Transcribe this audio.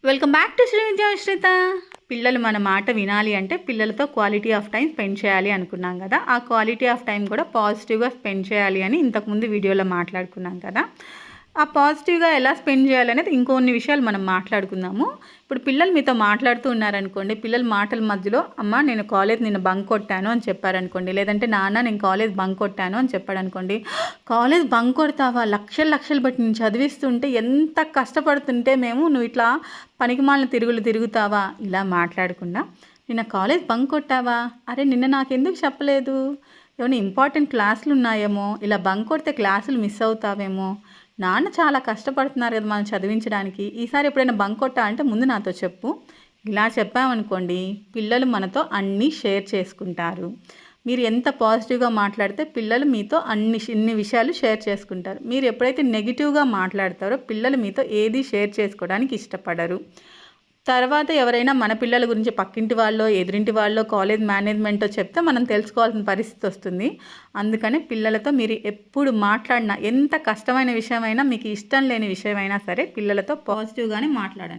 Welcome back to Shri విద్యా విశ్రిత. పిల్లలు మన మాట వినాలి అంటే పిల్లలతో క్వాలిటీ ఆఫ్ టైం స్పెండ్ చేయాలి అనుకున్నాం కదా. ఆ క్వాలిటీ ఆఫ్ టైం కూడా పాజిటివ్గా స్పెండ్ చేయాలి అని ఇంతకుముందు వీడియోలో మాట్లాడుకున్నాం కదా. ఆ పాజిటివ్గా ఎలా స్పెండ్ చేయాలనేది ఇంకొన్ని విషయాలు మనం మాట్లాడుకుందాము. ఇప్పుడు పిల్లలు మీతో మాట్లాడుతూ ఉన్నారనుకోండి, పిల్లల మాటల మధ్యలో అమ్మ నేను కాలేజ్ నిన్న బంక్ కొట్టాను అని చెప్పారనుకోండి, లేదంటే నాన్న నేను కాలేజ్ బంక్ కొట్టాను అని చెప్పాడనుకోండి. కాలేజ్ బంక్ కొడతావా, లక్షలు లక్షలు బట్టి నేను చదివిస్తుంటే ఎంత కష్టపడుతుంటే మేము నువ్వు ఇట్లా పనికిమాలిన తిరుగులు తిరుగుతావా, ఇలా మాట్లాడకుండా నిన్న కాలేజ్ బంక్ కొట్టావా, అరే నిన్న నాకెందుకు చెప్పలేదు, ఏమైనా ఇంపార్టెంట్ క్లాసులు ఉన్నాయేమో, ఇలా బంక్ కొడితే క్లాసులు మిస్ అవుతావేమో, నాన్న చాలా కష్టపడుతున్నారు కదా మనం చదివించడానికి, ఈసారి ఎప్పుడైనా బంక్ కొట్టా అంటే ముందు నాతో చెప్పు. ఇలా చెప్పామనుకోండి, పిల్లలు మనతో అన్నీ షేర్ చేసుకుంటారు. మీరు ఎంత పాజిటివ్గా మాట్లాడితే పిల్లలు మీతో ఇన్ని విషయాలు షేర్ చేసుకుంటారు. మీరు ఎప్పుడైతే నెగిటివ్గా మాట్లాడతారో పిల్లలు మీతో ఏది షేర్ చేసుకోవడానికి ఇష్టపడరు. తర్వాత ఎవరైనా మన పిల్లల గురించి పక్కింటి వాళ్ళో ఎదురింటి వాళ్ళో కాలేజ్ మేనేజ్మెంటో చెప్తే మనం తెలుసుకోవాల్సిన పరిస్థితి వస్తుంది. అందుకని పిల్లలతో మీరు ఎప్పుడు మాట్లాడినా, ఎంత కష్టమైన విషయమైనా, మీకు ఇష్టం లేని విషయమైనా సరే పిల్లలతో పాజిటివ్గానే మాట్లాడండి.